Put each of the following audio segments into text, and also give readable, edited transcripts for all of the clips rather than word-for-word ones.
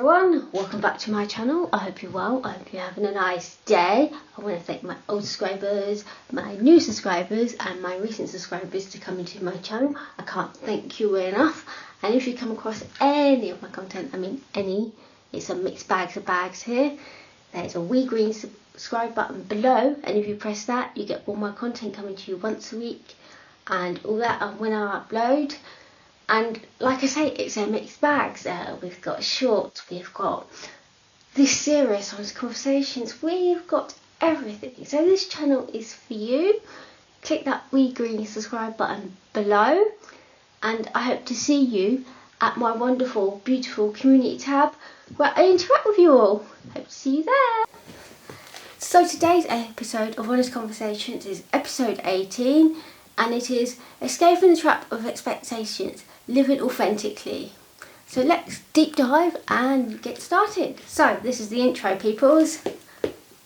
everyone, welcome back to my channel. I hope you're well. I hope you're having a nice day. I want to thank my old subscribers, my new subscribers and my recent subscribers to come into my channel. I can't thank you enough. And if you come across any of my content, it's a mixed bags of bags here. There's a wee green subscribe button below, and if you press that you get all my content coming to you once a week and all that, and when I upload. And like I say, it's a mixed bags. We've got shorts, we've got this series on conversations, we've got everything. So this channel is for you. Click that wee green subscribe button below, and I hope to see you at my wonderful, beautiful community tab where I interact with you all. Hope to see you there. So today's episode of Honest Conversations is episode 18, and it is Escaping the Trap of Expectations, Living Authentically. So let's deep dive and get started. So this is the intro, peoples.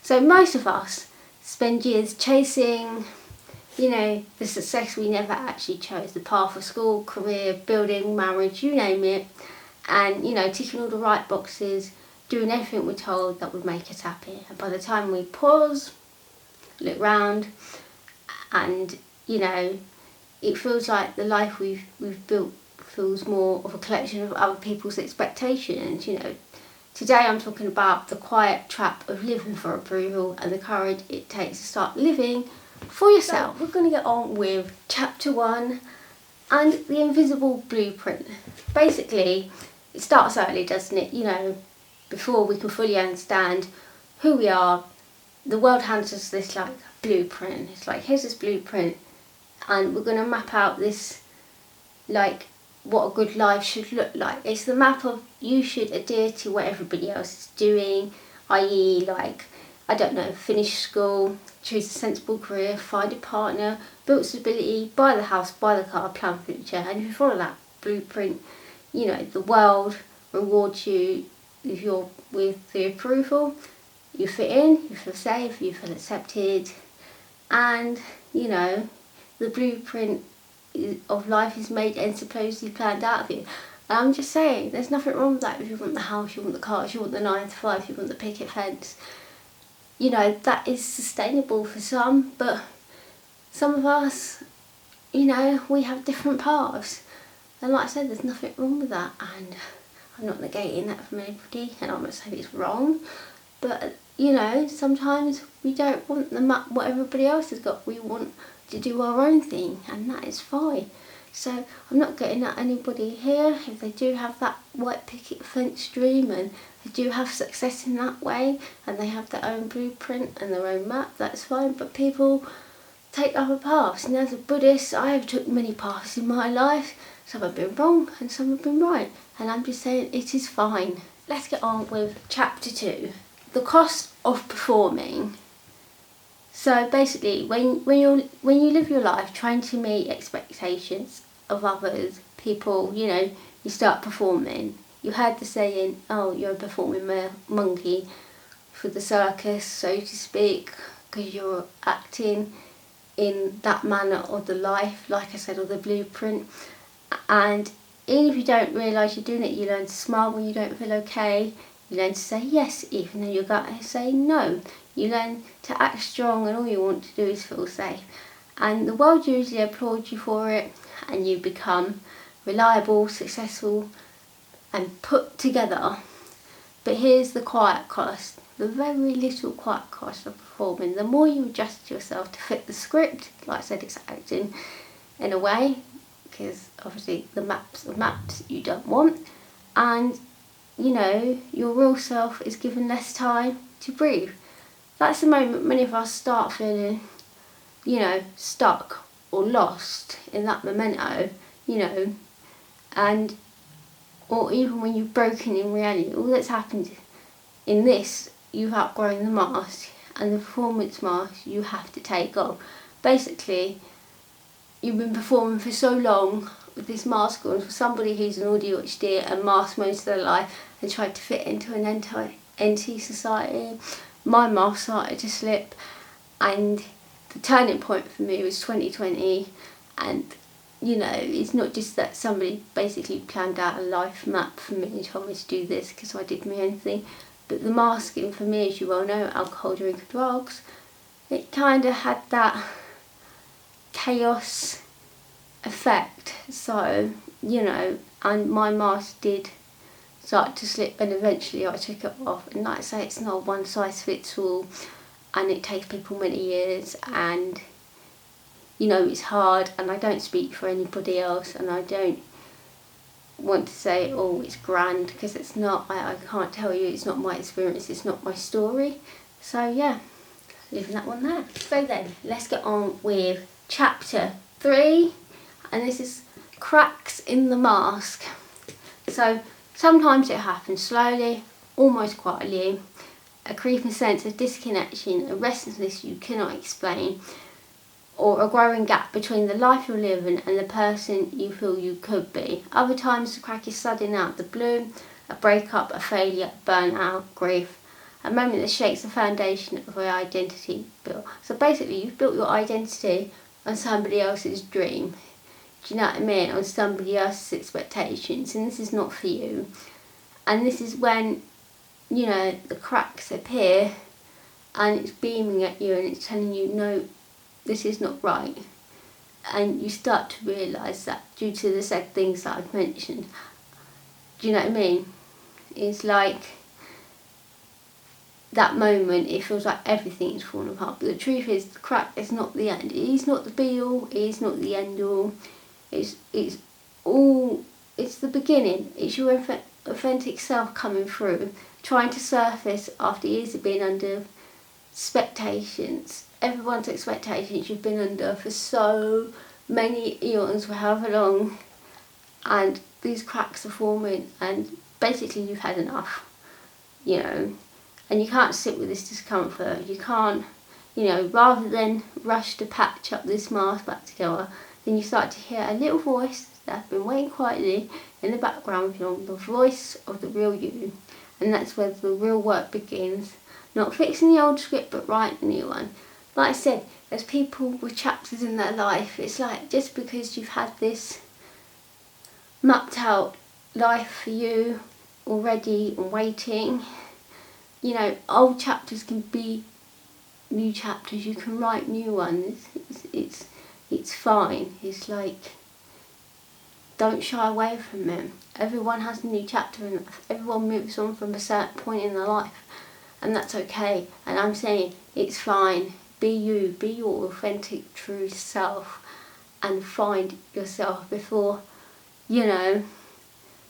So most of us spend years chasing, the success we never actually chose, the path of school, career, building, marriage, you name it, and ticking all the right boxes, doing everything we're told that would make us happy. And by the time we pause, look round, and it feels like the life we've built feels more of a collection of other people's expectations. Today I'm talking about the quiet trap of living for approval and the courage it takes to start living for yourself. So we're going to get on with chapter 1 and the invisible blueprint. Basically, it starts early, doesn't it? Before we can fully understand who we are, the world hands us this blueprint. It's like, here's this blueprint, and we're going to map out this what a good life should look like. It's the map of you should adhere to what everybody else is doing, i.e. finish school, choose a sensible career, find a partner, build stability, buy the house, buy the car, plan future. And if you follow that blueprint, the world rewards you with the approval. You fit in, you feel safe, you feel accepted, and the blueprint of life is made and supposedly planned out of you. And I'm just saying, there's nothing wrong with that. If you want the house, you want the cars, you want the 9 to 5, you want the picket fence, that is sustainable for some, but some of us, we have different paths. And like I said, there's nothing wrong with that, and I'm not negating that from anybody, and I'm not saying it's wrong, but sometimes we don't want the map what everybody else has got. We want to do our own thing, and that is fine. So I'm not getting at anybody here. If they do have that white picket fence dream and they do have success in that way and they have their own blueprint and their own map, that's fine. But people take other paths, and as a Buddhist I have took many paths in my life. Some have been wrong and some have been right, and I'm just saying it is fine. Let's get on with chapter 2, the cost of performing. So basically, when you live your life trying to meet expectations of others, people, you start performing. You heard the saying, oh, you're a performing monkey for the circus, so to speak, because you're acting in that manner of the life, like I said, or the blueprint. And even if you don't realise you're doing it, you learn to smile when you don't feel okay. You learn to say yes, even though your gut is saying no. You learn to act strong, and all you want to do is feel safe. And the world usually applauds you for it, and you become reliable, successful, and put together. But here's the quiet cost, the very little quiet cost of performing. The more you adjust yourself to fit the script, like I said, it's acting in a way, because obviously the maps are maps you don't want, and your real self is given less time to breathe. That's the moment many of us start feeling, stuck or lost in that memento, and or even when you've broken in reality. All that's happened in this, you've outgrown the mask, and the performance mask you have to take off. Basically, you've been performing for so long with this mask on for somebody who's an ADHD and masked most of their life and tried to fit into an NT society. My mask started to slip, and the turning point for me was 2020, and you know, it's not just that somebody basically planned out a life map for me and told me to do this because I did my own thing. But the masking for me, as you well know, alcohol, drink and drugs, it kind of had that chaos effect. So, you know, and my mask did start to slip, and eventually I took it off. And like I say, it's not one size fits all, and it takes people many years, and you know, it's hard, and I don't speak for anybody else, and I don't want to say, oh, it's grand, because it's not. I can't tell you, it's not my experience, it's not my story. So yeah, leaving that one there. So then, let's get on with chapter 3, and this is cracks in the mask. So sometimes it happens slowly, almost quietly, a creeping sense of disconnection, a restlessness you cannot explain, or a growing gap between the life you're living and the person you feel you could be. Other times the crack is sudden out of the blue, a breakup, a failure, burnout, grief, a moment that shakes the foundation of your identity built. So basically you've built your identity on somebody else's dream. Do you know what I mean? On somebody else's expectations, and this is not for you. And this is when, you know, the cracks appear and it's beaming at you and it's telling you, no, this is not right. And you start to realise that due to the said things that I've mentioned. Do you know what I mean? It's like that moment, it feels like everything is falling apart. But the truth is, the crack is not the end. It is not the be all, it is not the end all. It's the beginning. It's your authentic self coming through, trying to surface after years of being under expectations. Everyone's expectations you've been under for so many eons, for however long, and these cracks are forming, and basically you've had enough, you know, and you can't sit with this discomfort. You can't, you know, rather than rush to patch up this mask back together, then you start to hear a little voice that's been waiting quietly in the background, you know, the voice of the real you, and that's where the real work begins. Not fixing the old script, but writing a new one. Like I said, there's people with chapters in their life. It's like, just because you've had this mapped out life for you already and waiting, you know, old chapters can be new chapters. You can write new ones. It's fine. It's like, don't shy away from them. Everyone has a new chapter in life. Everyone moves on from a certain point in their life, and that's okay. And I'm saying it's fine. Be you, be your authentic, true self, and find yourself before, you know,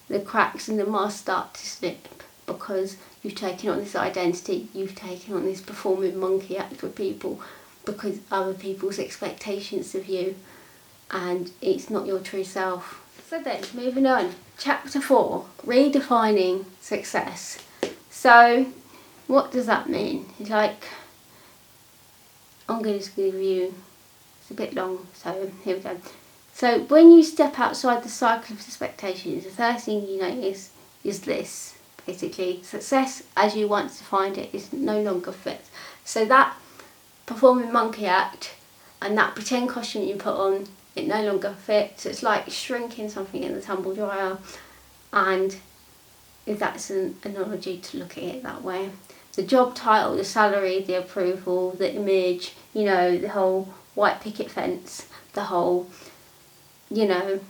the cracks in the mask start to slip, because you've taken on this identity, you've taken on this performing monkey act with people because other people's expectations of you, and it's not your true self. So then, moving on, chapter 4, redefining success. So, what does that mean? It's like, I'm going to give you, it's a bit long, so here we go. So when you step outside the cycle of expectations, the first thing you notice is this. Basically, success as you once defined it is no longer fit. So that performing monkey act and that pretend costume you put on, it no longer fits. It's like shrinking something in the tumble dryer, and if that's an analogy to look at it that way. The job title, the salary, the approval, the image, you know, the whole white picket fence, the whole, you know,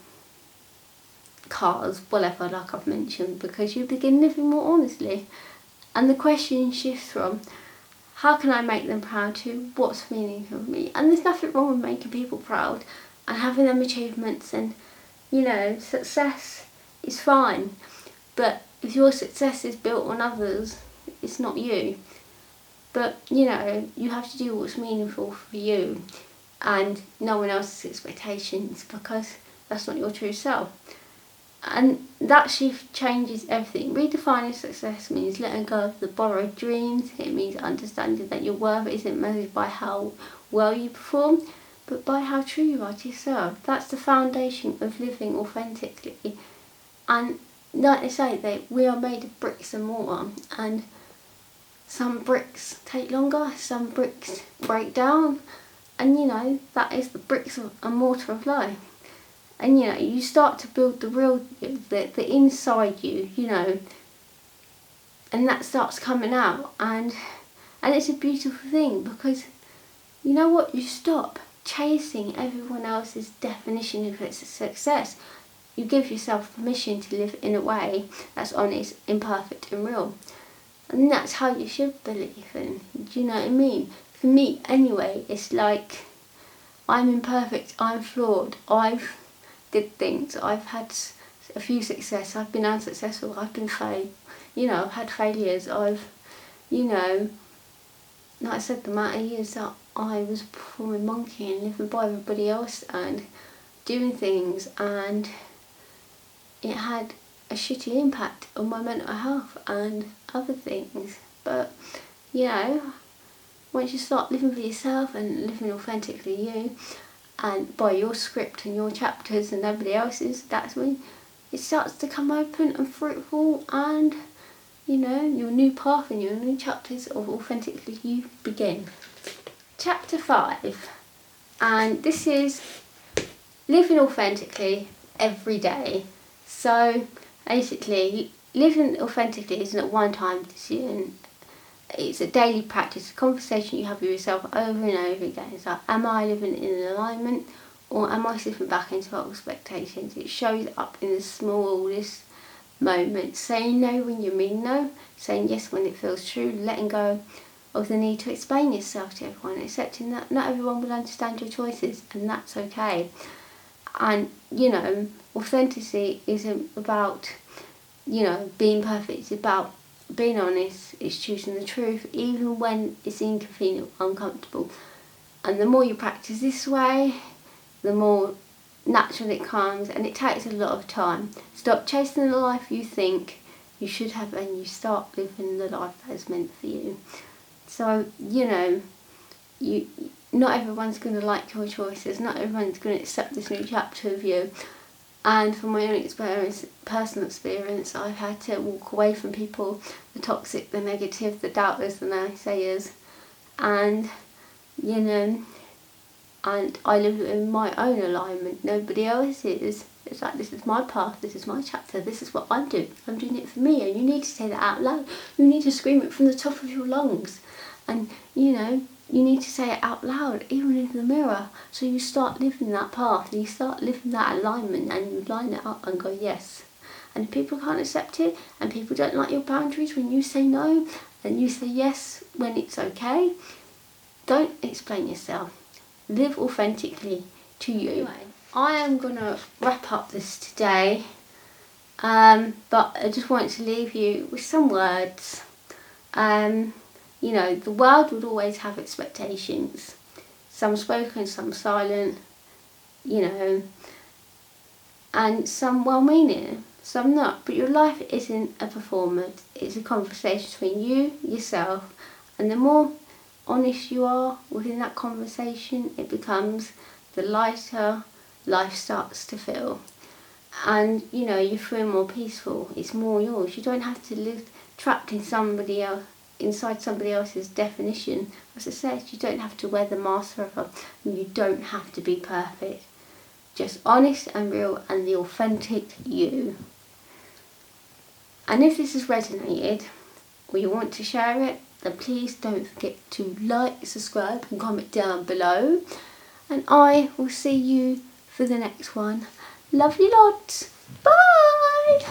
cars, whatever, like I've mentioned, because you begin living more honestly. And the question shifts from, how can I make them proud, to what's meaningful for me? And there's nothing wrong with making people proud and having them achievements, and, you know, success is fine. But if your success is built on others, it's not you. But, you know, you have to do what's meaningful for you and no one else's expectations, because that's not your true self. And that shift changes everything. Redefining success means letting go of the borrowed dreams. It means understanding that your worth isn't measured by how well you perform, but by how true you are to yourself. That's the foundation of living authentically. And like they say, we are made of bricks and mortar, and some bricks take longer, some bricks break down, and you know, that is the bricks and mortar of life. And you know, you start to build the real you, the inside you, you know, and that starts coming out, and it's a beautiful thing, because you know what, you stop chasing everyone else's definition of success. You give yourself permission to live in a way that's honest, imperfect and real. And that's how you should believe in. Do you know what I mean? For me anyway, it's like, I'm imperfect, I'm flawed, I've did things, I've had a few success, I've been unsuccessful, I've been failed, you know, I've had failures, I've, you know, like I said, the amount of years that I was performing monkey and living by everybody else and doing things, and it had a shitty impact on my mental health and other things. But you know, once you start living for yourself and living authentically you, and by your script and your chapters and nobody else's, that's when it starts to come open and fruitful, and you know, your new path and your new chapters of authentically you begin. Chapter 5, and this is living authentically every day. So basically, living authentically isn't a one-time decision. It's a daily practice, a conversation you have with yourself over and over again. It's like, am I living in alignment, or am I slipping back into old expectations? It shows up in the smallest moments. Saying no when you mean no, saying yes when it feels true, letting go of the need to explain yourself to everyone, accepting that not everyone will understand your choices, and that's okay. And you know, authenticity isn't about, you know, being perfect. It's about being honest. It's choosing the truth even when it's inconvenient, uncomfortable. And the more you practice this way, the more natural it comes, and it takes a lot of time. Stop chasing the life you think you should have, and you start living the life that is meant for you. So you know, not everyone's going to like your choices, not everyone's going to accept this new chapter of you. And from my own experience, personal experience, I've had to walk away from people, the toxic, the negative, the doubters, the naysayers, and you know, and I live in my own alignment, nobody else's. It's like, this is my path, this is my chapter, this is what I'm doing it for me, and you need to say that out loud. You need to scream it from the top of your lungs, and you know, you need to say it out loud, even in the mirror, so you start living that path, you start living that alignment, and you line it up and go yes. And if people can't accept it, and people don't like your boundaries when you say no, and you say yes when it's okay, don't explain yourself. Live authentically to you. Anyway, I am going to wrap up this today, but I just wanted to leave you with some words. You know, the world would always have expectations, some spoken, some silent, you know, and some well-meaning, some not. But your life isn't a performance, it's a conversation between you, yourself, and the more honest you are within that conversation, it becomes, the lighter life starts to feel. And you know, you feel more peaceful, it's more yours. You don't have to live trapped in somebody else, inside somebody else's definition. As I said, you don't have to wear the mask forever, and you don't have to be perfect. Just honest and real, and the authentic you. And if this has resonated, or you want to share it, then please don't forget to like, subscribe and comment down below. And I will see you for the next one. Love you lots. Bye!